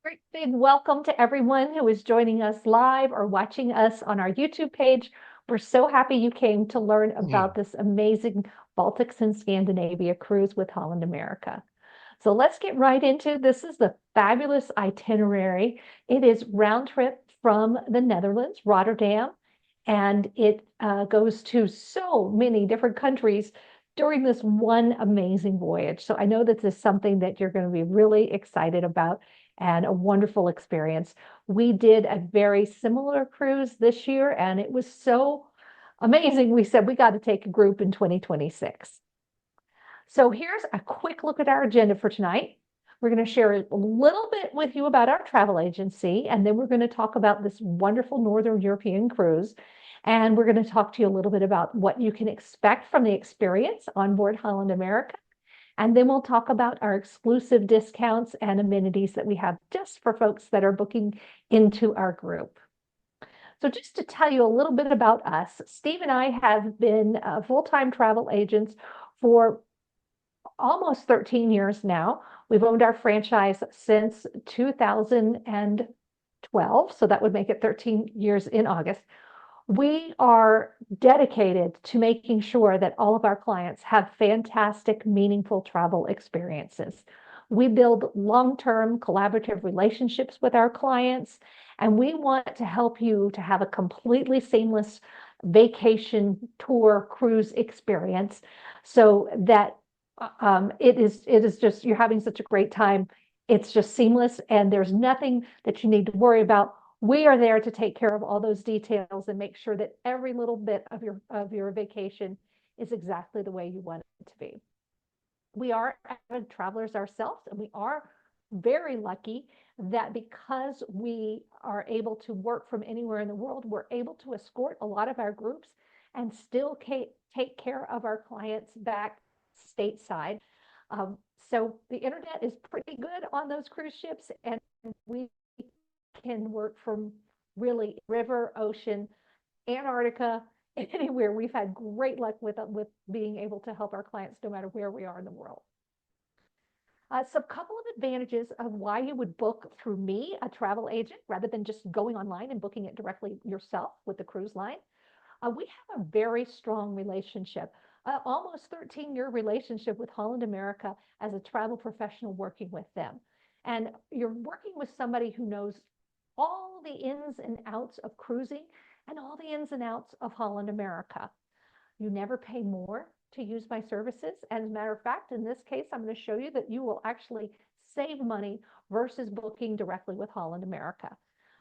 Great big welcome to everyone who is joining us live or watching us on our YouTube page. We're so happy you came to learn about Mm. this amazing Baltics and Scandinavia cruise with Holland America. So let's get right into this. Is the fabulous itinerary. It is round trip from the Netherlands, Rotterdam, and it goes to so many different countries during this one amazing voyage. So I know that this is something that you're going to be really excited about and a wonderful experience. We did a very similar cruise this year, and it was so amazing. We said we got to take a group in 2026. So here's a quick look at our agenda for tonight. We're going to share a little bit with you about our travel agency, and then we're going to talk about this wonderful Northern European cruise. And we're going to talk to you a little bit about what you can expect from the experience on board Holland America. And then we'll talk about our exclusive discounts and amenities that we have just for folks that are booking into our group. So just to tell you a little bit about us, Steve and I have been full-time travel agents for almost 13 years now. We've owned our franchise since 2012, so that would make it 13 years in August. We are dedicated to making sure that all of our clients have fantastic, meaningful travel experiences. We build long-term collaborative relationships with our clients, and we want to help you to have a completely seamless vacation tour cruise experience so that it is just you're having such a great time. It's just seamless, and there's nothing that you need to worry about. We are there to take care of all those details and make sure that every little bit of your vacation is exactly the way you want it to be. We are avid travelers ourselves, and we are very lucky that because we are able to work from anywhere in the world, we're able to escort a lot of our groups and still take care of our clients back stateside. Um, so the internet is pretty good on those cruise ships, and we can work from really river, ocean, Antarctica, anywhere. We've had great luck with being able to help our clients no matter where we are in the world. So a couple of advantages of why you would book through me, a travel agent, rather than just going online and booking it directly yourself with the cruise line. We have a very strong relationship, almost 13-year relationship with Holland America as a travel professional working with them. And you're working with somebody who knows all the ins and outs of cruising and all the ins and outs of Holland America. You never pay more to use my services. As a matter of fact, in this case, I'm going to show you that you will actually save money versus booking directly with Holland America.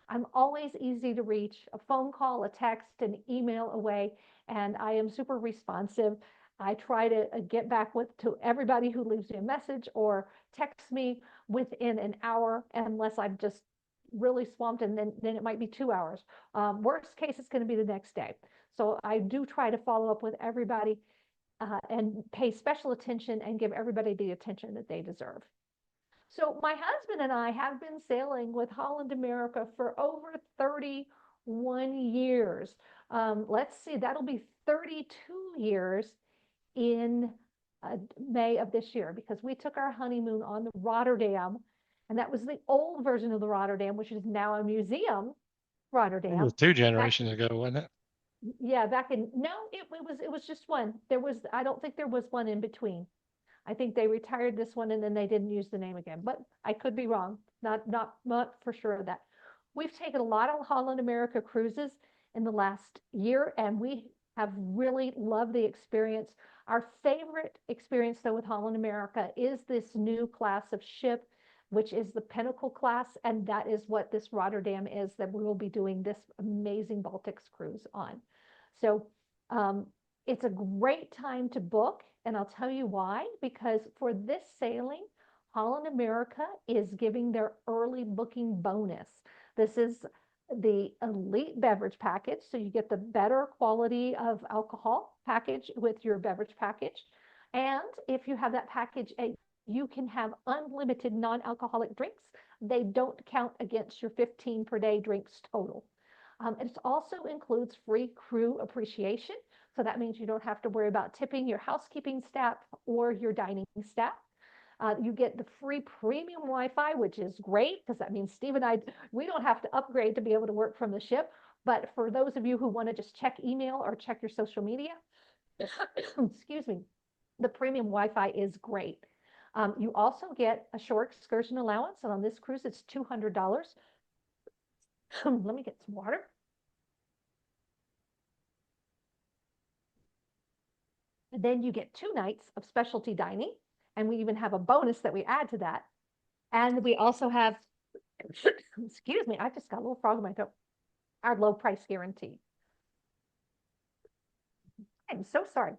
I'm always easy to reach, a phone call, a text, an email away, and I am super responsive. I try to get back to everybody who leaves me a message or texts me within an hour, unless I'm just really swamped, and then it might be 2 hours. Worst case, it's going to be the next day. So I do try to follow up with everybody and pay special attention and give everybody the attention that they deserve. So my husband and I have been sailing with Holland America for over 31 years. Let's see, that'll be 32 years in May of this year, because we took our honeymoon on the Rotterdam, and that was the old version of the Rotterdam, which is now a museum, I think it was Rotterdam. two Back, generations ago, wasn't it? yeah, back in, no, it was just one. I don't think there was one in between. I think they retired this one and then they didn't use the name again, but I could be wrong. Not for sure of that. We've taken a lot of Holland America cruises in the last year, and we have really loved the experience. Our favorite experience, though, with Holland America is this new class of ship, which is the Pinnacle class, and that is what this Rotterdam is that we will be doing this amazing Baltics cruise on. So um, it's a great time to book, and I'll tell you why. Because for this sailing, Holland America is giving their early booking bonus. This is the elite beverage package, so you get the better quality of alcohol package with your beverage package. And if you have that package, you can have unlimited non-alcoholic drinks. They don't count against your 15 per day drinks total. It also includes free crew appreciation. So that means you don't have to worry about tipping your housekeeping staff or your dining staff. You get the free premium Wi-Fi, which is great because that means Steve and I, we don't have to upgrade to be able to work from the ship. But for those of you who want to just check email or check your social media, excuse me, the premium Wi-Fi is great. You also get a shore excursion allowance, and on this cruise, it's $200. Let me get some water. And then you get 2 nights of specialty dining, and we even have a bonus that we add to that. And we also have, excuse me, I just got a little frog in my throat, our low price guarantee. I'm so sorry.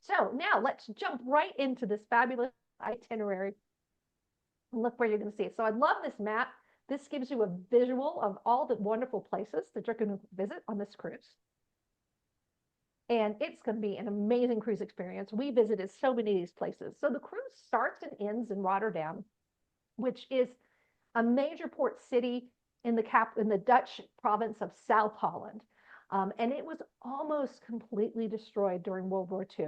So now let's jump right into this fabulous itinerary. Look where you're going to see it. So I love this map. This gives you a visual of all the wonderful places that you're going to visit on this cruise. And it's going to be an amazing cruise experience. We visited so many of these places. So the cruise starts and ends in Rotterdam, which is a major port city in the Dutch province of South Holland. And it was almost completely destroyed during World War II.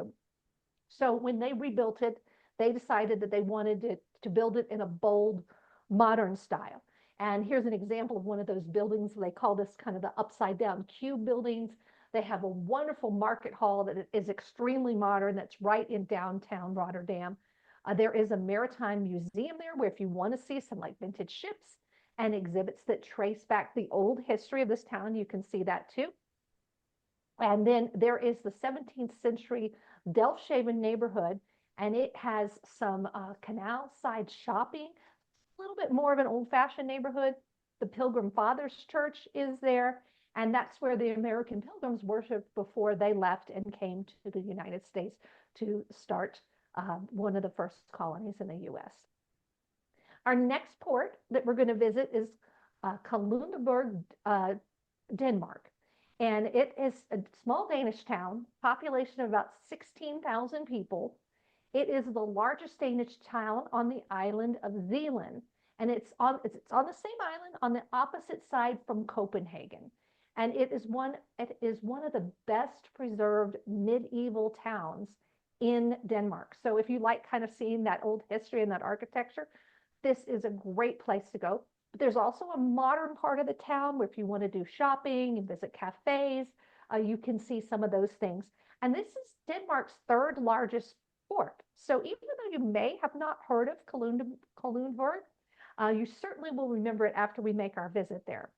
So when they rebuilt it, they decided that they wanted to build it in a bold, modern style. And here's an example of one of those buildings. They call this kind of the upside down cube buildings. They have a wonderful market hall that is extremely modern that's right in downtown Rotterdam. There is a maritime museum there where if you want to see some like vintage ships and exhibits that trace back the old history of this town, you can see that too. And then there is the 17th century Delfshaven neighborhood, and it has some canal side shopping, a little bit more of an old-fashioned neighborhood. The Pilgrim Fathers Church is there, and that's where the American Pilgrims worshiped before they left and came to the United States to start one of the first colonies in the U.S. Our next port that we're going to visit is Kalundborg, Denmark. And it is a small Danish town, population of about 16,000 people. It is the largest Danish town on the island of Zealand. And it's on the same island on the opposite side from Copenhagen. And it is one of the best preserved medieval towns in Denmark. So if you like kind of seeing that old history and that architecture, this is a great place to go. But there's also a modern part of the town where if you want to do shopping and visit cafes, you can see some of those things. And this is Denmark's 3rd largest port. So even though you may have not heard of Kalundborg, you certainly will remember it after we make our visit there.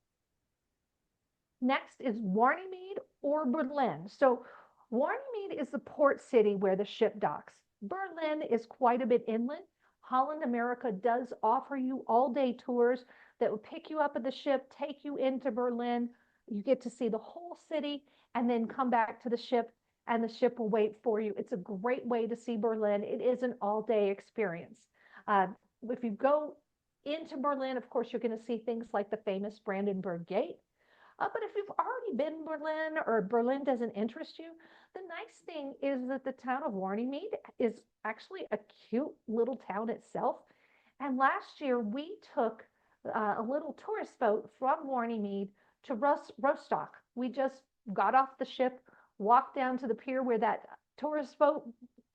Next is Warnemede or Berlin. So Warnemede is the port city where the ship docks. Berlin is quite a bit inland. Holland America does offer you all-day tours that will pick you up at the ship, take you into Berlin. You get to see the whole city and then come back to the ship, and the ship will wait for you. It's a great way to see Berlin. It is an all-day experience. If you go into Berlin, of course, you're going to see things like the famous Brandenburg Gate. But if you've already been in Berlin or Berlin doesn't interest you, the nice thing is that the town of Warnemede is actually a cute little town itself. And last year we took a little tourist boat from Warnemede to Rostock. We just got off the ship, walked down to the pier where that tourist boat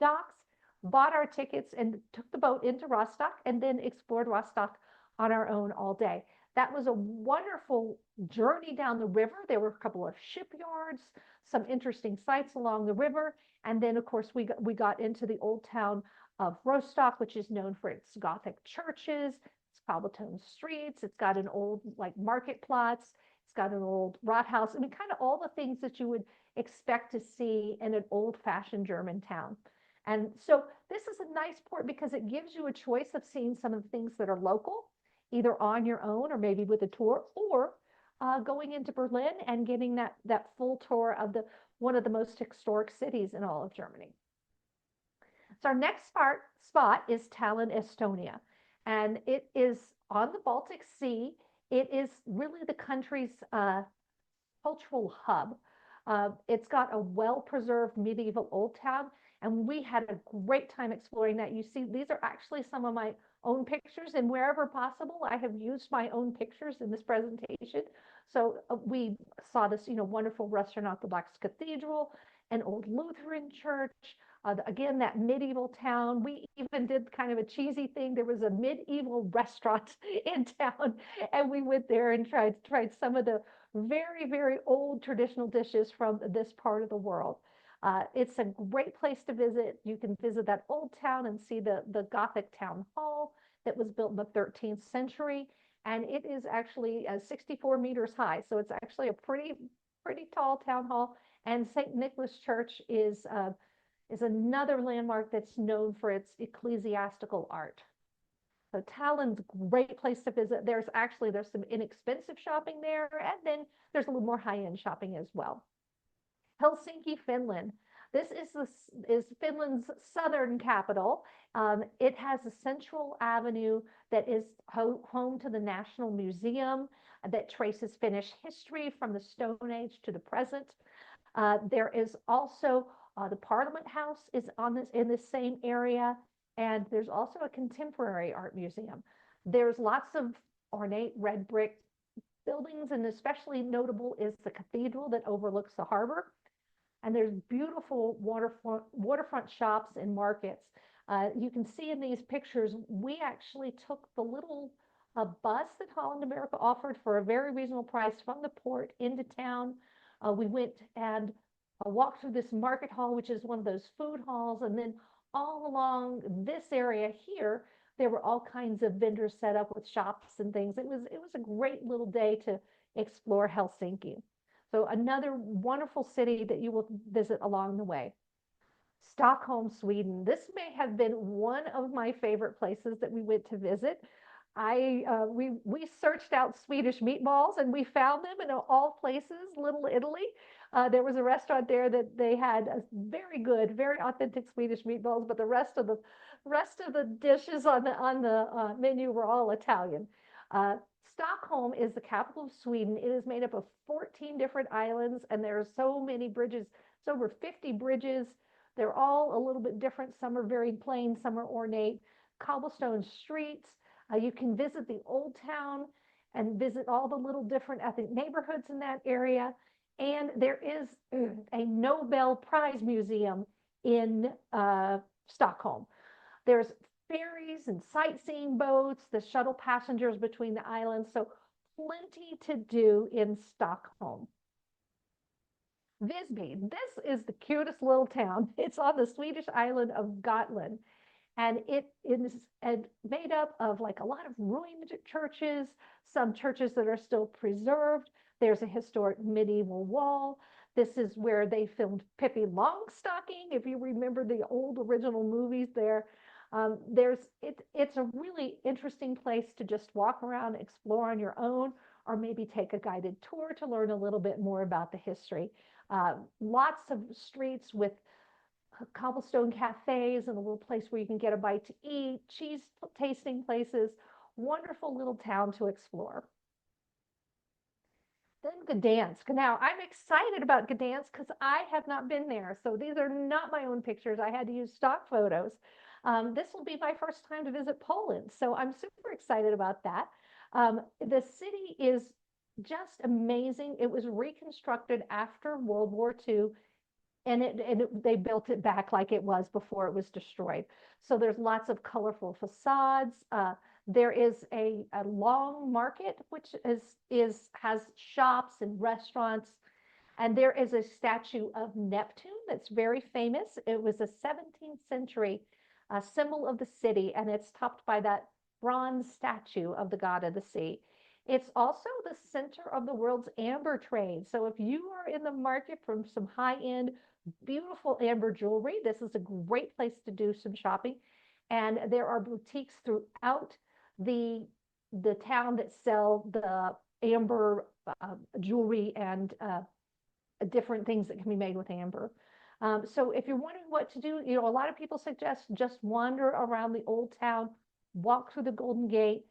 docks, bought our tickets and took the boat into Rostock and then explored Rostock on our own all day. That was a wonderful journey down the river. There were a couple of shipyards, some interesting sights along the river. And then, of course, we got into the old town of Rostock, which is known for its Gothic churches, its cobblestone streets. It's got an old like marketplace. It's got an old Rathaus. I mean, kind of all the things that you would expect to see in an old-fashioned German town. And so this is a nice port because it gives you a choice of seeing some of the things that are local, either on your own or maybe with a tour, or going into Berlin and getting that full tour of one of the most historic cities in all of Germany. So our next spot is Tallinn, Estonia, and it is on the Baltic Sea. It is really the country's cultural hub. It's got a well-preserved medieval old town, and we had a great time exploring that. You see, these are actually some of my own pictures, and wherever possible, I have used my own pictures in this presentation. So we saw this, wonderful Russian Orthodox cathedral, an old Lutheran church, Again, that medieval town. We even did kind of a cheesy thing. There was a medieval restaurant in town, and we went there and tried some of the very, very old traditional dishes from this part of the world. It's a great place to visit. You can visit that old town and see the Gothic town hall that was built in the 13th century. And it is actually 64 meters high. So it's actually a pretty tall town hall. And St. Nicholas Church is another landmark that's known for its ecclesiastical art. So Tallinn's a great place to visit. There's some inexpensive shopping there, and then there's a little more high-end shopping as well. Helsinki, Finland. Is Finland's southern capital. It has a central avenue that is home to the National Museum that traces Finnish history from the Stone Age to the present. There is also the Parliament House is in this same area, and there's also a contemporary art museum. There's lots of ornate red brick buildings, and especially notable is the cathedral that overlooks the harbor. And there's beautiful waterfront shops and markets. You can see in these pictures, we actually took the little bus that Holland America offered for a very reasonable price from the port into town. We went and walked through this market hall, which is one of those food halls. And then all along this area here, there were all kinds of vendors set up with shops and things. It was a great little day to explore Helsinki. So another wonderful city that you will visit along the way. Stockholm, Sweden. This may have been one of my favorite places that we went to visit. We searched out Swedish meatballs, and we found them in all places, Little Italy. There was a restaurant there that they had a very good, very authentic Swedish meatballs, but the rest of the dishes on the menu were all Italian. Stockholm is the capital of Sweden. It is made up of 14 different islands, and there are so many bridges. It's over 50 bridges. They're all a little bit different. Some are very plain, some are ornate. Cobblestone streets. You can visit the old town and visit all the little different ethnic neighborhoods in that area. And there is a Nobel Prize museum in Stockholm. There's ferries and sightseeing boats, the shuttle passengers between the islands. So plenty to do in Stockholm. Visby, this is the cutest little town. It's on the Swedish island of Gotland. And it is made up of like a lot of ruined churches, some churches that are still preserved. There's a historic medieval wall. This is where they filmed Pippi Longstocking, if you remember the old original movies there. It's a really interesting place to just walk around, explore on your own, or maybe take a guided tour to learn a little bit more about the history. Lots of streets with cobblestone cafes and a little place where you can get a bite to eat, cheese tasting places, wonderful little town to explore. Then Gdansk. Now, I'm excited about Gdansk because I have not been there. So these are not my own pictures. I had to use stock photos. This will be my first time to visit Poland. So I'm super excited about that. The city is just amazing. It was reconstructed after World War II, and they built it back like it was before it was destroyed. So there's lots of colorful facades. There is a long market, which has shops and restaurants. And there is a statue of Neptune that's very famous. It was a 17th century symbol of the city, and it's topped by that bronze statue of the god of the sea. It's also the center of the world's amber trade. So if you are in the market for some high-end, beautiful amber jewelry, this is a great place to do some shopping. And there are boutiques throughout the town that sell the amber jewelry and different things that can be made with amber. So if you're wondering what to do, a lot of people suggest just wander around the old town, walk through the Golden Gate,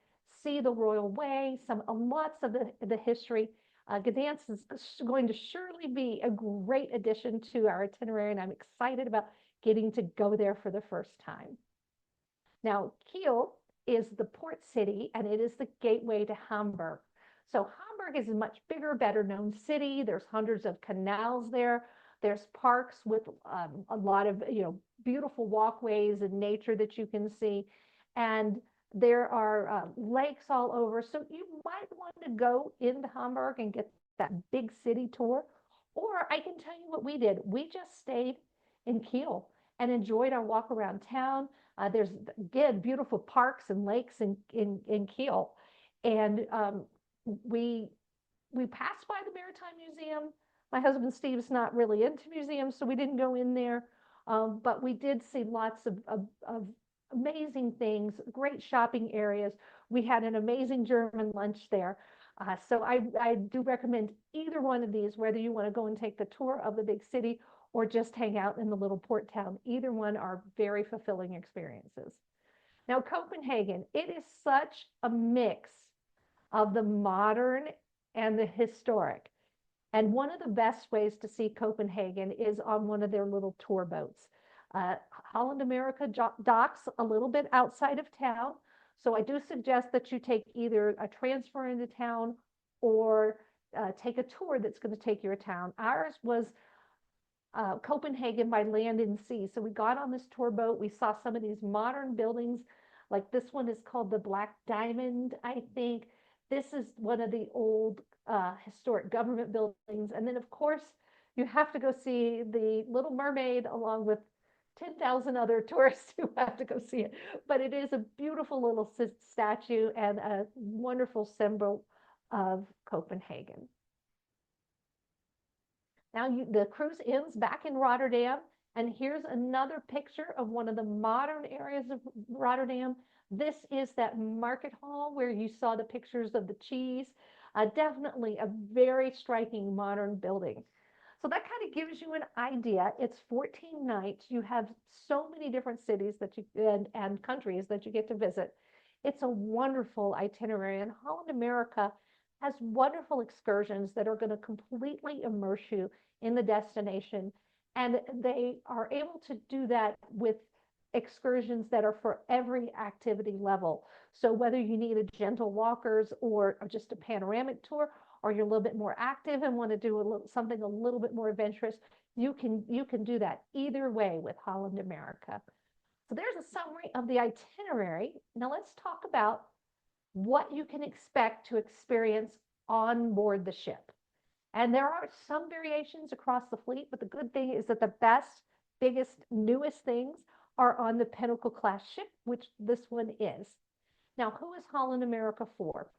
see the Royal Way, lots of the history. Gdansk is going to surely be a great addition to our itinerary, and I'm excited about getting to go there for the first time. Now, Kiel is the port city, and it is the gateway to Hamburg. So Hamburg is a much bigger, better known city. There's hundreds of canals there. There's parks with a lot of, beautiful walkways and nature that you can see. And there are lakes all over. So you might want to go into Hamburg and get that big city tour. Or I can tell you what we did. We just stayed in Kiel and enjoyed our walk around town. There's, again, beautiful parks and lakes in Kiel. And we passed by the Maritime Museum. My husband Steve's not really into museums, so we didn't go in there. But we did see lots of amazing things, great shopping areas. We had an amazing German lunch there. So I do recommend either one of these, whether you want to go and take the tour of the big city or just hang out in the little port town. Either one are very fulfilling experiences. Now, Copenhagen, it is such a mix of the modern and the historic. And one of the best ways to see Copenhagen is on one of their little tour boats. Holland America docks a little bit outside of town. So I do suggest that you take either a transfer into town or take a tour that's going to take you to town. Ours was Copenhagen by land and sea. So we got on this tour boat. We saw some of these modern buildings. Like this one is called the Black Diamond, I think. This is one of the old historic government buildings. And then, of course, you have to go see the Little Mermaid along with 10,000 other tourists who have to go see it. But it is a beautiful little statue and a wonderful symbol of Copenhagen. Now the cruise ends back in Rotterdam. And here's another picture of one of the modern areas of Rotterdam. This is that market hall where you saw the pictures of the cheese. Definitely a very striking modern building. So that kind of gives you an idea. It's 14 nights. You have so many different cities that you and countries that you get to visit. It's a wonderful itinerary, and Holland America has wonderful excursions that are going to completely immerse you in the destination. And they are able to do that with excursions that are for every activity level. So whether you need a gentle walkers or just a panoramic tour, or you're a little bit more active and want to do something a little bit more adventurous, you can do that either way with Holland America. So there's a summary of the itinerary. Now let's talk about what you can expect to experience on board the ship. And there are some variations across the fleet, but the good thing is that the best, biggest, newest things are on the Pinnacle class ship, which this one is. Now, who is Holland America for?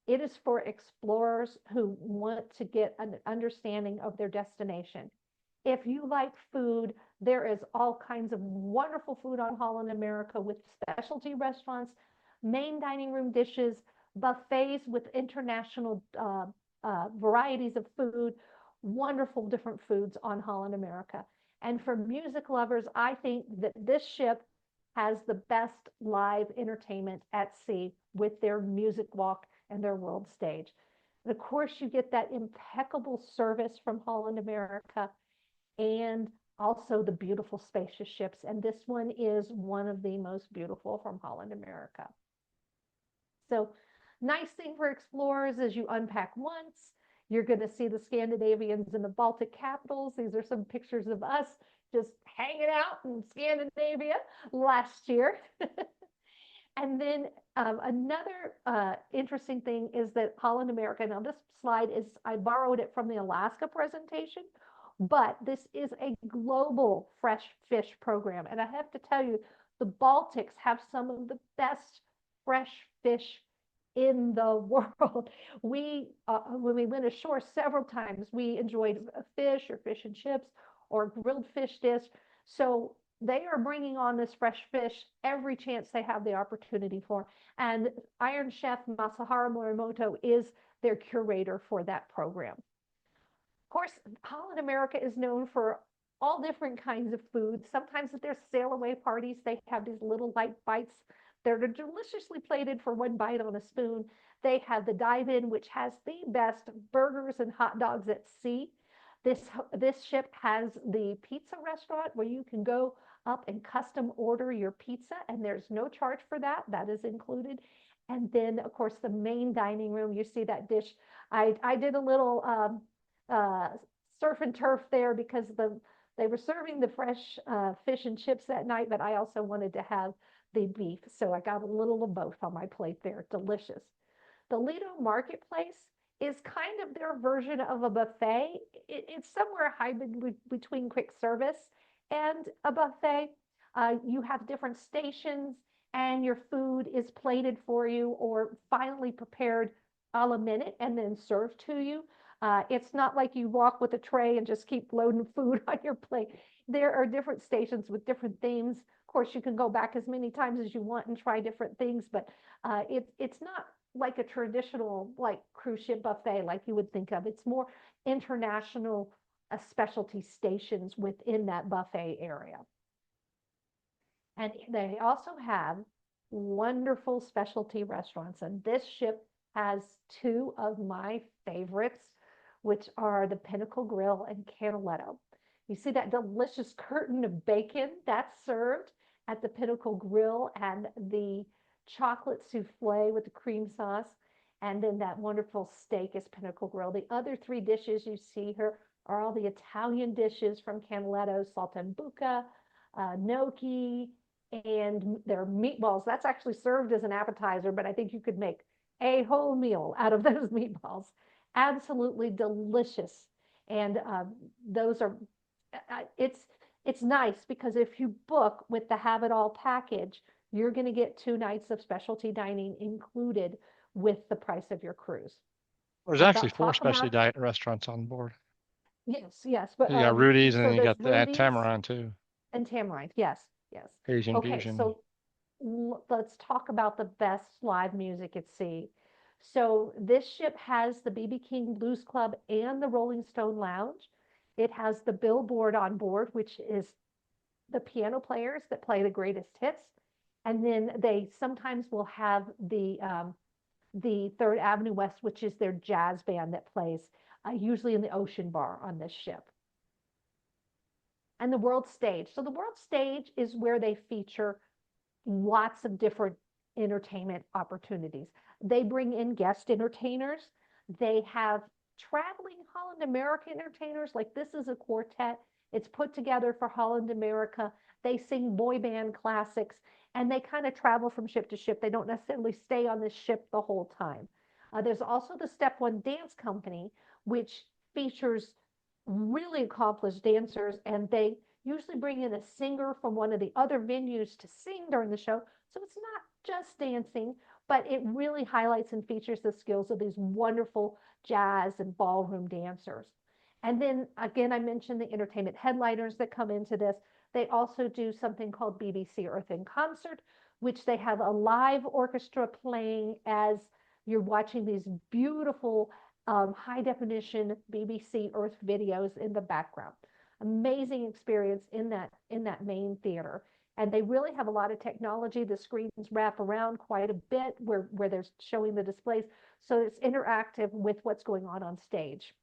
It is for explorers who want to get an understanding of their destination. If you like food, there is all kinds of wonderful food on Holland America with specialty restaurants, main dining room dishes, buffets with international varieties of food, wonderful different foods on Holland America. And for music lovers, I think that this ship has the best live entertainment at sea with their music walk and their world stage. And of course, you get that impeccable service from Holland America and also the beautiful spacious ships. And this one is one of the most beautiful from Holland America. So nice thing for explorers is you unpack once, you're going to see the Scandinavians and the Baltic capitals. These are some pictures of us just hanging out in Scandinavia last year. And then another interesting thing is that Holland America, now this slide is, I borrowed it from the Alaska presentation, but this is a global fresh fish program. And I have to tell you, the Baltics have some of the best fresh fish in the world. When we went ashore several times, we enjoyed a fish or fish and chips or grilled fish dish. So they are bringing on this fresh fish every chance they have the opportunity for. And Iron Chef Masahara Morimoto is their curator for that program. Of course, Holland America is known for all different kinds of food. Sometimes at their sail away parties, they have these little light bites that are deliciously plated for one bite on a spoon. They have the dive in, which has the best burgers and hot dogs at sea. This ship has the pizza restaurant where you can go up and custom order your pizza, and there's no charge for that. That is included. And then, of course, the main dining room, you see that dish. I did a little surf and turf there because they were serving the fresh fish and chips that night, but I also wanted to have the beef. So I got a little of both on my plate there. Delicious. The Lido Marketplace is kind of their version of a buffet. It's somewhere hybrid between quick service and a buffet. You have different stations, and your food is plated for you or finally prepared a la minute and then served to you. It's not like you walk with a tray and just keep loading food on your plate. There are different stations with different themes. Of course, you can go back as many times as you want and try different things, but it's not like a traditional like cruise ship buffet like you would think of. It's more international specialty stations within that buffet area. And they also have wonderful specialty restaurants. And this ship has two of my favorites, which are the Pinnacle Grill and Canaletto. You see that delicious curtain of bacon that's served at the Pinnacle Grill, and the chocolate souffle with the cream sauce, and then that wonderful steak is Pinnacle Grill. The other three dishes you see here are all the Italian dishes from Canaletto: saltimbocca, gnocchi, and their meatballs. That's actually served as an appetizer, but I think you could make a whole meal out of those meatballs. Absolutely delicious. And those are, it's nice because if you book with the Have It All package, you're going to get 2 nights of specialty dining included with the price of your cruise. There's actually 4 specialty diet restaurants on board. Yes, but you got Rudy's, and so then you there's got the Rudy's Tamarind too. and Tamarind. Yes. Asian Okay, fusion. so let's talk about the best live music at sea. So this ship has the BB King Blues Club and the Rolling Stone Lounge. It has the Billboard on board, which is the piano players that play the greatest hits. And then they sometimes will have the Third Avenue West, which is their jazz band that plays usually in the Ocean Bar on this ship. And the World Stage. So the World Stage is where they feature lots of different entertainment opportunities. They bring in guest entertainers. They have traveling Holland America entertainers. Like this is a quartet. It's put together for Holland America. They sing boy band classics, and they kind of travel from ship to ship. They don't necessarily stay on this ship the whole time. There's also the Step One Dance Company, which features really accomplished dancers, and they usually bring in a singer from one of the other venues to sing during the show. So it's not just dancing, but it really highlights and features the skills of these wonderful jazz and ballroom dancers. And then again, I mentioned the entertainment headliners that come into this. They also do something called BBC Earth in Concert, which they have a live orchestra playing as you're watching these beautiful high definition BBC Earth videos in the background. Amazing experience in that main theater. And they really have a lot of technology. The screens wrap around quite a bit where they're showing the displays. So it's interactive with what's going on stage.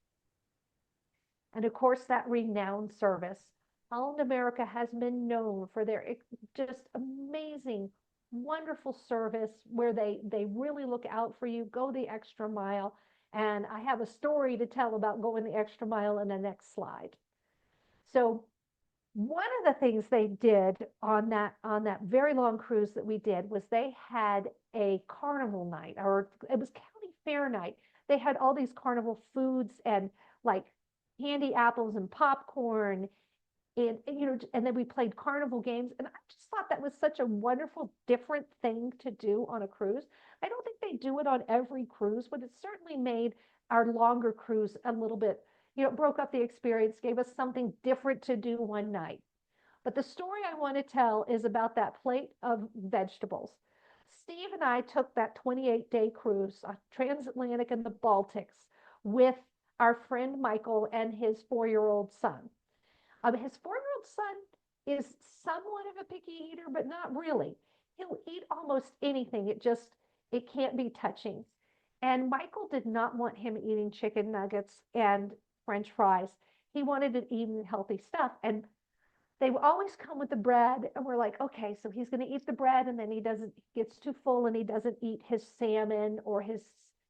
And of course, that renowned service. Holland America has been known for their just amazing, wonderful service where they really look out for you, go the extra mile. And I have a story to tell about going the extra mile in the next slide. So one of the things they did on that very long cruise that we did was they had a carnival night, or it was county fair night. They had all these carnival foods and like candy apples and popcorn, and and then we played carnival games. And I just thought that was such a wonderful, different thing to do on a cruise. I don't think they do it on every cruise, but it certainly made our longer cruise a little bit, broke up the experience, gave us something different to do one night. But the story I want to tell is about that plate of vegetables. Steve and I took that 28-day cruise, transatlantic in the Baltics, with our friend Michael and his 4-year-old son. His 4-year-old son is somewhat of a picky eater, but not really. He'll eat almost anything. It can't be touching. And Michael did not want him eating chicken nuggets and French fries. He wanted to eat healthy stuff. And they always come with the bread. And we're like, okay, so he's going to eat the bread, and then he gets too full and he doesn't eat his salmon or his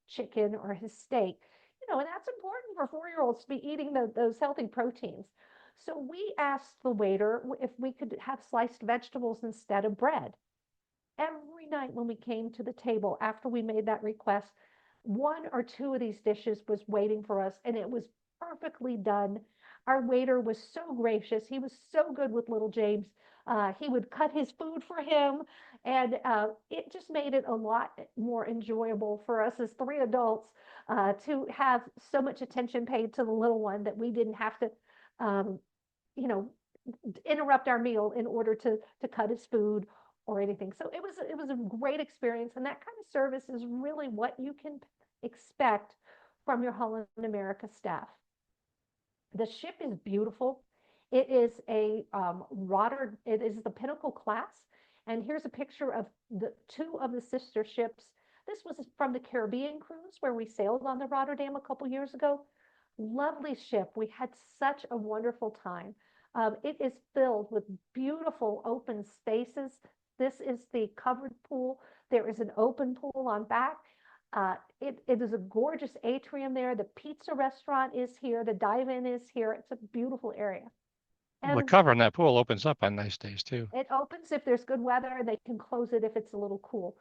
chicken or his steak. and that's important for 4-year-olds to be eating those healthy proteins. So we asked the waiter if we could have sliced vegetables instead of bread. Every night when we came to the table after we made that request, one or two of these dishes was waiting for us, and it was perfectly done. Our waiter was so gracious. He was so good with little James. He would cut his food for him, and it just made it a lot more enjoyable for us as 3 adults to have so much attention paid to the little one that we didn't have to, um, you know, interrupt our meal in order to cut his food or anything. So it was a great experience, and that kind of service is really what you can expect from your Holland America staff. The ship is beautiful. It is a Rotterdam. It is the Pinnacle class, and here's a picture of the two of the sister ships. This was from the Caribbean cruise where we sailed on the Rotterdam a couple years ago. Lovely ship. We had such a wonderful time. It is filled with beautiful open spaces. This is the covered pool. There is an open pool on back. It is a gorgeous atrium there. The pizza restaurant is here. The dive-in is here. It's a beautiful area. Well, the And cover in that pool opens up on nice days too. it opens if there's good weather, and they can close it if it's a little cool.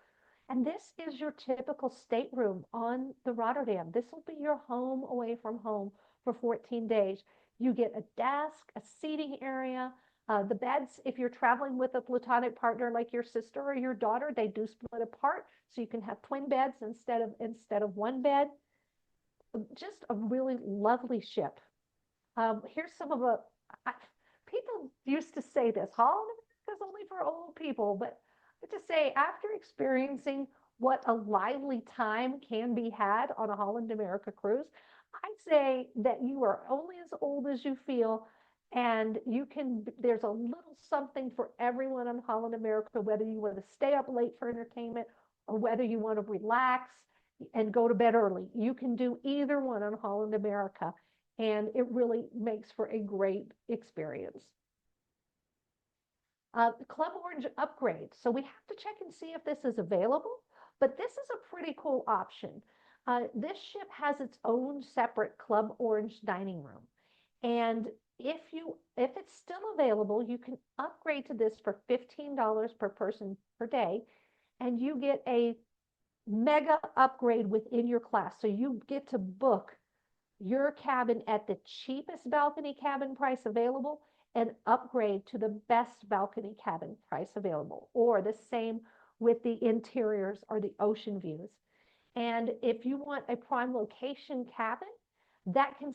And this is your typical stateroom on the Rotterdam. This will be your home away from home for 14 days. You get a desk, a seating area. The beds, if you're traveling with a platonic partner like your sister or your daughter, they do split apart, so you can have twin beds instead of one bed. Just a really lovely ship. Here's some of people used to say this, Holland is only for old people, but to say after experiencing what a lively time can be had on a Holland America cruise, I'd say that you are only as old as you feel, and there's a little something for everyone on Holland America, whether you want to stay up late for entertainment or whether you want to relax and go to bed early. You can do either one on Holland America, and it really makes for a great experience. Club Orange upgrade. So we have to check and see if this is available, but this is a pretty cool option. This ship has its own separate Club Orange dining room. And if it's still available, you can upgrade to this for $15 per person per day, and you get a mega upgrade within your class. So you get to book your cabin at the cheapest balcony cabin price available and upgrade to the best balcony cabin price available, or the same with the interiors or the ocean views. And if you want a prime location cabin, that can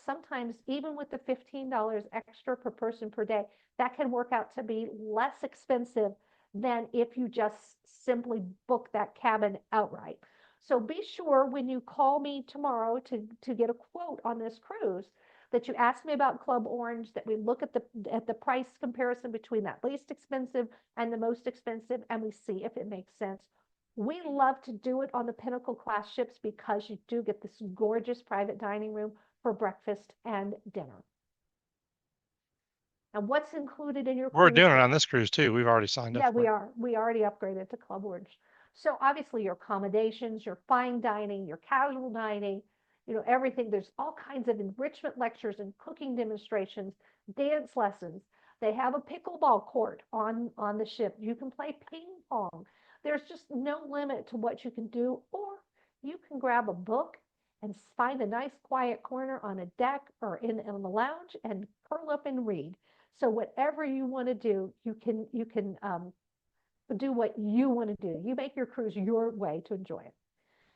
sometimes, even with the $15 extra per person per day, that can work out to be less expensive than if you just simply book that cabin outright. So be sure when you call me tomorrow to get a quote on this cruise that you ask me about Club Orange, that we look at the price comparison between that least expensive and the most expensive, and we see if it makes sense. We love to do it on the Pinnacle class ships because you do get this gorgeous private dining room for breakfast and dinner. And what's included in your We're cruise? doing it on this cruise too. We've already signed up Yeah, for we it. are. We already upgraded to Club Orange. So obviously your accommodations, your fine dining, your casual dining, everything. There's all kinds of enrichment lectures and cooking demonstrations, dance lessons. They have a pickleball court on the ship. You can play ping pong. There's just no limit to what you can do, or you can grab a book and find a nice quiet corner on a deck or in the lounge and curl up and read. So whatever you want to do, you can do what you want to do. You make your cruise your way to enjoy it.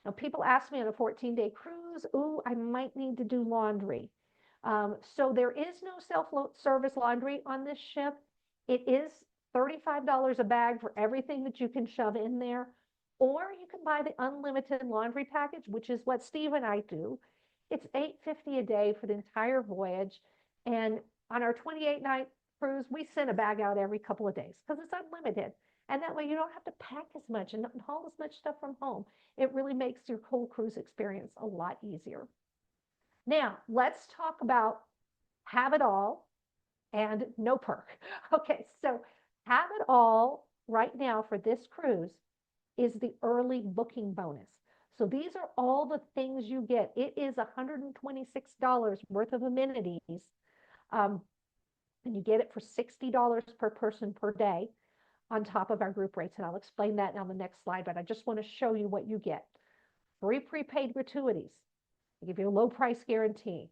Now, people ask me on a 14-day cruise, ooh, I might need to do laundry. So there is no self-service laundry on this ship. It is $35 a bag for everything that you can shove in there, or you can buy the unlimited laundry package, which is what Steve and I do. It's $8.50 a day for the entire voyage, and on our 28-night cruise, we send a bag out every couple of days because it's unlimited, and that way you don't have to pack as much and haul as much stuff from home. It really makes your whole cruise experience a lot easier. Now, let's talk about have it all and no perk. Okay, so have it all right now for this cruise is the early booking bonus. So these are all the things you get. It is $126 worth of amenities. And you get it for $60 per person per day on top of our group rates. And I'll explain that on the next slide, but I just want to show you what you get. Free prepaid gratuities. They give you a low price guarantee.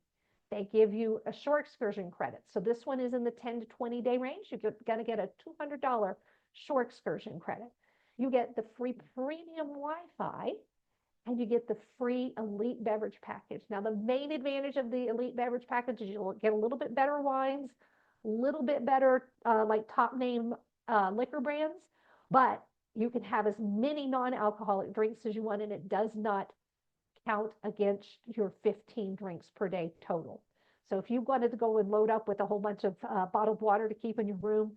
They give you a shore excursion credit. So this one is in the 10 to 20 day range. You're going to get a $200 shore excursion credit. You get the free premium Wi-Fi, and you get the free elite beverage package. Now, the main advantage of the elite beverage package is you'll get a little bit better wines, a little bit better like top name liquor brands, but you can have as many non-alcoholic drinks as you want, and it does not count against your 15 drinks per day total. So if you wanted to go and load up with a whole bunch of bottled water to keep in your room,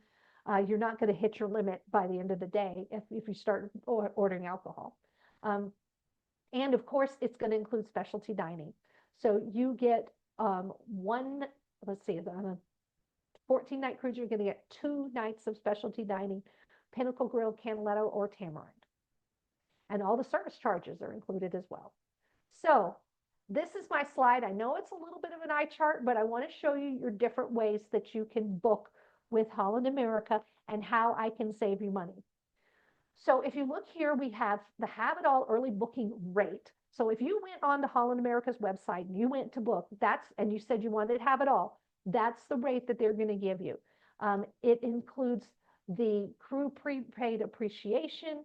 you're not going to hit your limit by the end of the day if you start ordering alcohol. And of course, it's going to include specialty dining. So you get let's see, on a 14-night cruise, you're going to get 2 nights of specialty dining, Pinnacle Grill, Canaletto, or Tamarind. And all the service charges are included as well. So this is my slide. I know it's a little bit of an eye chart, but I want to show you your different ways that you can book with Holland America and how I can save you money. So if you look here, we have the Have It All early booking rate. So if you went on to Holland America's website and you went to book, and you said you wanted to have it all, that's the rate that they're going to give you. It includes the crew prepaid appreciation.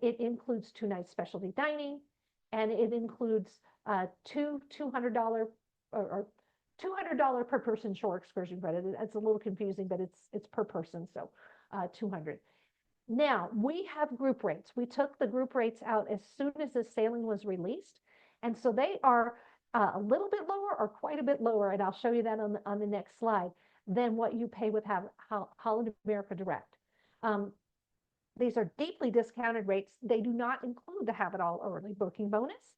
It includes 2 nights specialty dining, and it includes $200 or $200 per person shore excursion credit. It's a little confusing, but it's per person, so 200. Now, we have group rates. We took the group rates out as soon as the sailing was released. And so they are a little bit lower or quite a bit lower, and I'll show you that on the next slide, than what you pay with Holland America Direct. These are deeply discounted rates. They do not include the Have It All early booking bonus.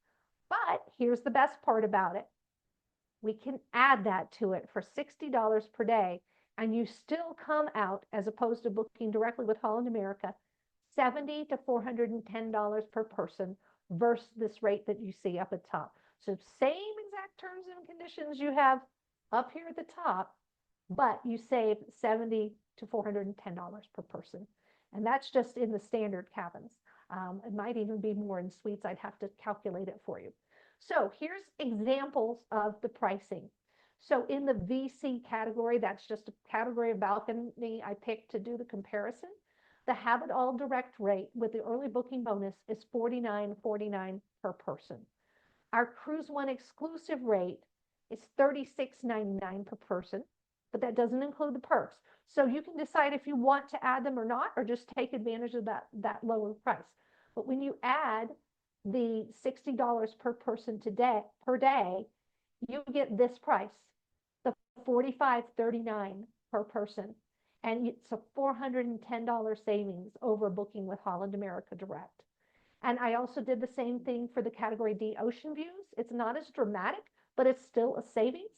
But here's the best part about it. We can add that to it for $60 per day, and you still come out, as opposed to booking directly with Holland America, $70 to $410 per person versus this rate that you see up at top. So same exact terms and conditions you have up here at the top, but you save $70 to $410 per person. And that's just in the standard cabins. It might even be more in suites. I'd have to calculate it for you. So here's examples of the pricing. So in the VC category, that's just a category of balcony I picked to do the comparison. The Have It All Direct rate with the early booking bonus is $49.49 per person. Our CruiseOne exclusive rate is $36.99 per person, but that doesn't include the perks. So you can decide if you want to add them or not, or just take advantage of that lower price. But when you add the $60 per person per day, you get this price, the $45.39 per person. And it's a $410 savings over booking with Holland America Direct. And I also did the same thing for the category D ocean views. It's not as dramatic, but it's still a savings,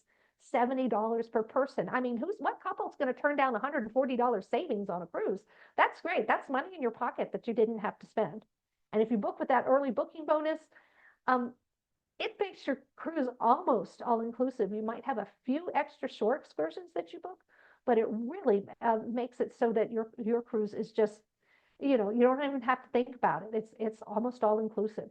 $70 per person. I mean, what couple is going to turn down $140 savings on a cruise? That's great. That's money in your pocket that you didn't have to spend. And if you book with that early booking bonus, it makes your cruise almost all-inclusive. You might have a few extra shore excursions that you book, but it really makes it so that your cruise is just, you don't even have to think about it. It's almost all-inclusive.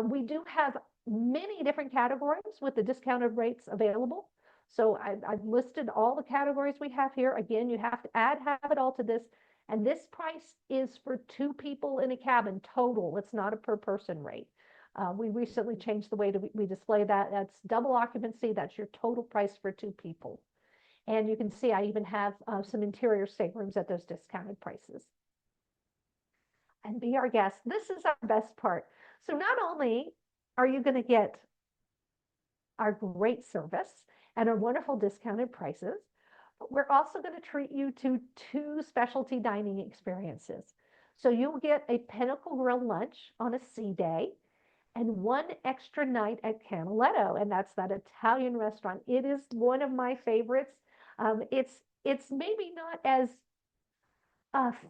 We do have many different categories with the discounted rates available. So I've listed all the categories we have here. Again, you have to have it all to this. And this price is for 2 people in a cabin total. It's not a per person rate. We recently changed the way we display that. That's double occupancy. That's your total price for 2 people. And you can see I even have some interior staterooms at those discounted prices. And be our guest. This is our best part. So not only are you going to get our great service and our wonderful discounted prices, but we're also going to treat you to 2 specialty dining experiences. So you'll get a Pinnacle Grill lunch on a sea day and 1 extra night at Canaletto, and that's that Italian restaurant. It is one of my favorites. It's maybe not as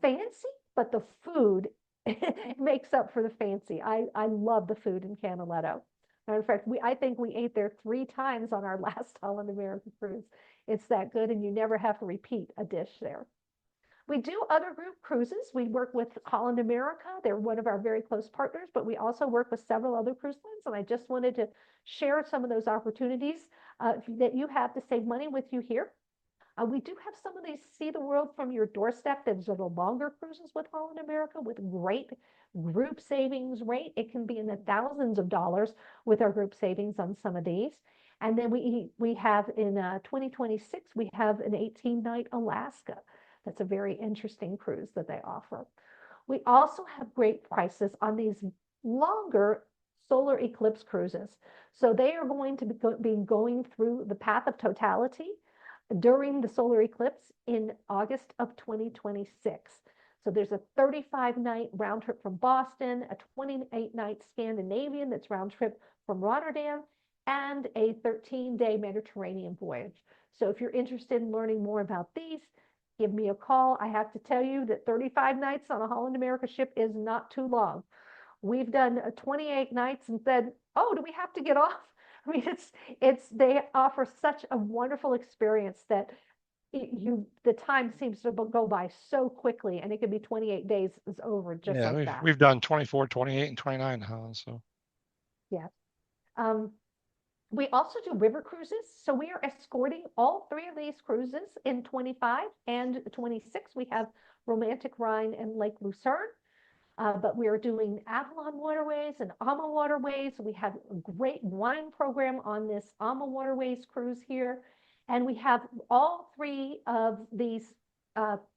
fancy, but the food it makes up for the fancy. I love the food in Canaletto. In fact, I think we ate there 3 times on our last Holland America cruise. It's that good, and you never have to repeat a dish there. We do other group cruises. We work with Holland America. They're one of our very close partners, but we also work with several other cruise lines. And I just wanted to share some of those opportunities that you have to save money with you here. We do have some of these see the world from your doorstep. There's the longer cruises with Holland America with great group savings rate. It can be in the thousands of dollars with our group savings on some of these. And then we have in 2026, we have an 18-night Alaska. That's a very interesting cruise that they offer. We also have great prices on these longer solar eclipse cruises. So they are going to be going through the path of totality during the solar eclipse in August of 2026. So there's a 35-night round trip from Boston, a 28-night Scandinavian that's round trip from Rotterdam, and a 13-day Mediterranean voyage. So if you're interested in learning more about these, give me a call. I have to tell you that 35 nights on a Holland America ship is not too long. We've done 28 nights and said, oh, do we have to get off? I mean, they offer such a wonderful experience that the time seems to go by so quickly, and it could be 28 days is over just Yeah, like that. we've done 24, 28, and 29 now, so. Yeah. We also do river cruises. So we are escorting all 3 of these cruises in 25 and 26. We have Romantic Rhine and Lake Lucerne. But we are doing Avalon Waterways and AMA Waterways. We have a great wine program on this AMA Waterways cruise here. And we have all 3 of these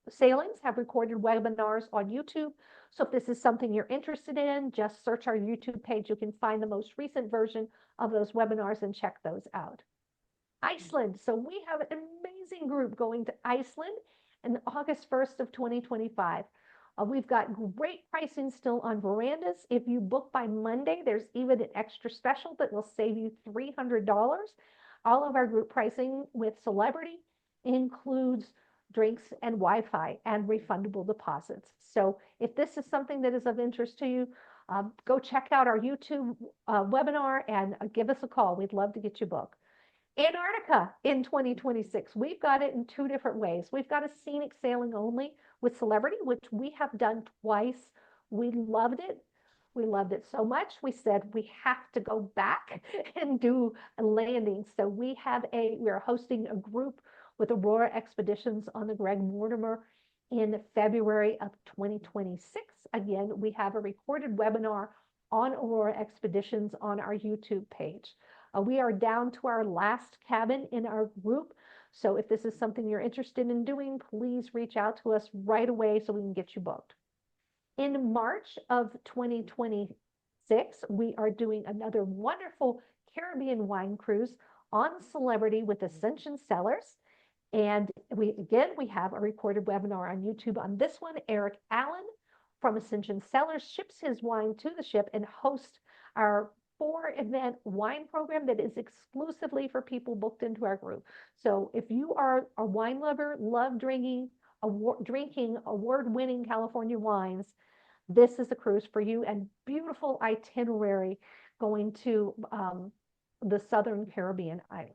sailings have recorded webinars on YouTube. So if this is something you're interested in, just search our YouTube page. You can find the most recent version of those webinars and check those out. Iceland. So we have an amazing group going to Iceland on August 1st of 2025. We've got great pricing still on verandas. If you book by Monday, there's even an extra special that will save you $300. All of our group pricing with Celebrity includes drinks and Wi-Fi and refundable deposits. So if this is something that is of interest to you, go check out our YouTube webinar and give us a call. We'd love to get you booked. Antarctica in 2026. We've got it in 2 different ways. We've got a scenic sailing only with Celebrity, which we have done twice. We loved it. We loved it so much. We said we have to go back and do a landing. So we're hosting a group with Aurora Expeditions on the Greg Mortimer in February of 2026. Again, we have a recorded webinar on Aurora Expeditions on our YouTube page. We are down to our last cabin in our group. So if this is something you're interested in doing, please reach out to us right away so we can get you booked. In March of 2026, we are doing another wonderful Caribbean wine cruise on Celebrity with Ascension Cellars. And we have a recorded webinar on YouTube on this one. Eric Allen from Ascension Cellars ships his wine to the ship and hosts our 4-event wine program that is exclusively for people booked into our group. So if you are a wine lover, love drinking award-winning California wines, this is the cruise for you, and beautiful itinerary going to the Southern Caribbean islands.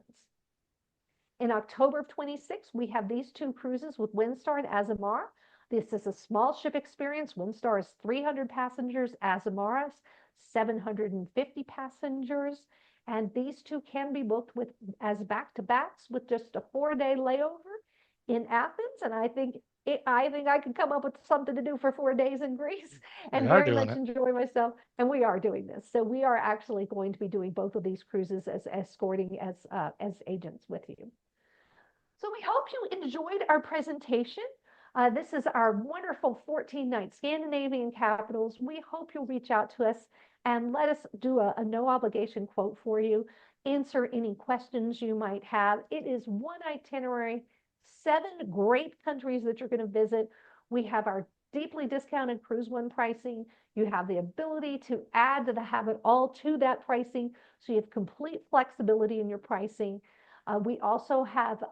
In October of 26, we have these 2 cruises with Windstar and Azamara. This is a small ship experience. Windstar is 300 passengers, Azamara 750 passengers, and these 2 can be booked as back-to-backs with just a 4-day layover in Athens. And I think I could come up with something to do for 4 days in Greece and very much enjoy myself. And we are doing this. So we are actually going to be doing both of these cruises as escorting as agents with you. So we hope you enjoyed our presentation. This is our wonderful 14-night Scandinavian capitals. We hope you'll reach out to us and let us do a no obligation quote for you, answer any questions you might have. It is one itinerary, 7 great countries that you're going to visit. We have our deeply discounted CruiseOne pricing. You have the ability to add to have it all to that pricing, so you have complete flexibility in your pricing. We also have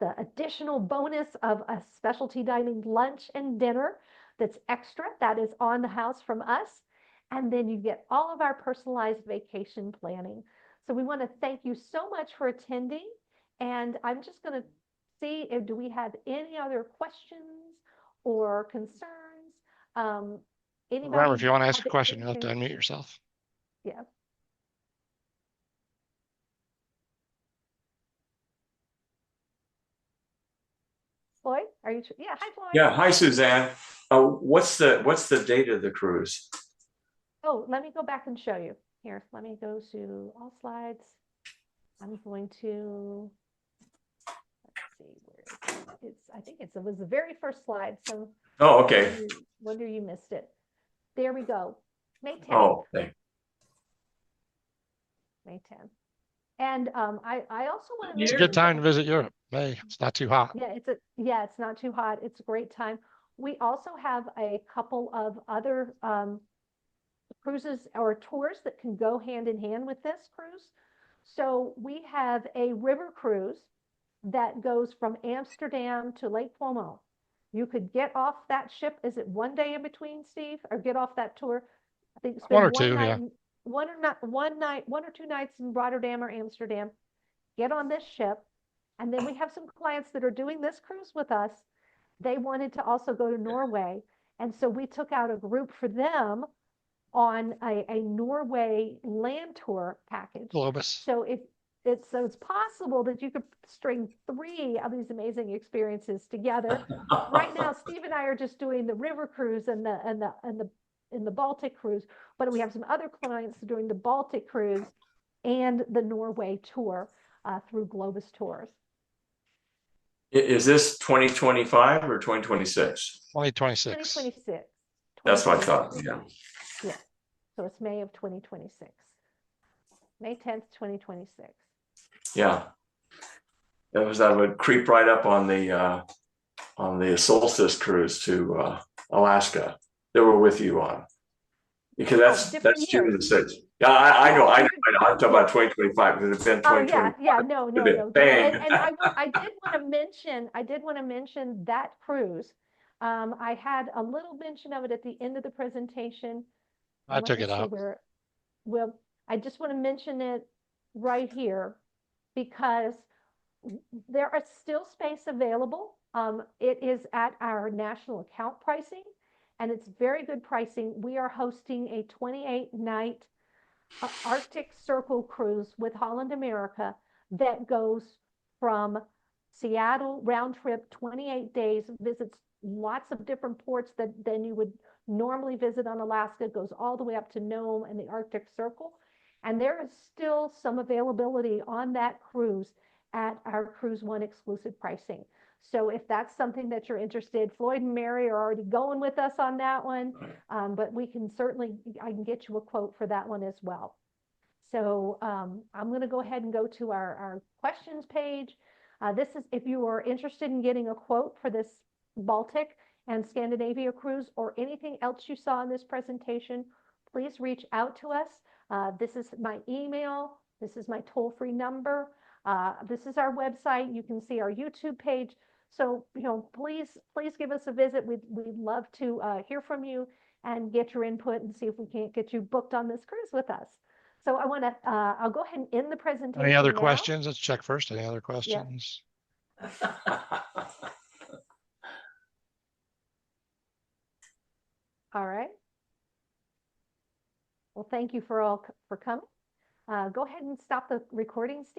the additional bonus of a specialty dining lunch and dinner. that's extra, that is on the house from us. And then you get all of our personalized vacation planning. So we want to thank you so much for attending. And I'm just going to see if do we have any other questions or concerns. Anybody Remember, if you want to ask have a question, you'll have to anything? unmute yourself. Yeah. Floyd, are you? Yeah. Hi, Floyd. Yeah. Hi, Suzanne. What's the date of the cruise? Oh, let me go back and show you. Here, let me go to all slides. I'm going to, let's see where it's, I think it was the very first slide. So Oh, okay. Wonder you missed it. There we go. May 10th. Oh, okay. May 10th. And I also want to It's a mention good time that, to visit Europe. May, it's not too hot. yeah, it's not too hot. It's a great time. We also have a couple of other cruises or tours that can go hand in hand with this cruise. So we have a river cruise that goes from Amsterdam to Lake Como. You could get off that ship. Is it one day in between, Steve, or get off that tour? I think spend One or one two, night, yeah. one or two nights in Rotterdam or Amsterdam. Get on this ship, and then we have some clients that are doing this cruise with us. They wanted to also go to Norway, and so we took out a group for them on a Norway land tour package. Globus. So it's possible that you could string 3 of these amazing experiences together. Right now, Steve and I are just doing the river cruise and the Baltic cruise, but we have some other clients doing the Baltic cruise and the Norway tour through Globus Tours. Is this 2025 or 2026? 2026. 2026. That's what I thought. Yeah. Yeah. So it's May of 2026. May 10th, 2026. Yeah. That would creep right up on the solstice cruise to Alaska that we're with you on. Because that's June the 6th. Yeah, I know. I'm talking about 2025 because it's been 2025. Yeah, no. Bang. And I did want to mention that cruise. I had a little mention of it at the end of the presentation. I took it out. Well, I just want to mention it right here because there are still space available. It is at our national account pricing, and it's very good pricing. We are hosting a 28-night Arctic Circle cruise with Holland America that goes from Seattle round trip, 28 days, visits lots of different ports than you would normally visit on Alaska, goes all the way up to Nome and the Arctic Circle. And there is still some availability on that cruise at our CruiseOne exclusive pricing. So if that's something that you're interested, Floyd and Mary are already going with us on that one, but we can certainly, I can get you a quote for that one as well. So I'm going to go ahead and go to our questions page. This is if you are interested in getting a quote for this Baltic and Scandinavia cruise or anything else you saw in this presentation, please reach out to us. This is my email. This is my toll-free number. This is our website. You can see our YouTube page. So, please give us a visit. We'd love to hear from you and get your input and see if we can't get you booked on this cruise with us. So I'll go ahead and end the presentation. Any other now. questions? Let's check first. Any other questions? Yeah. All right. Well, thank you for coming. Go ahead and stop the recording, Steve.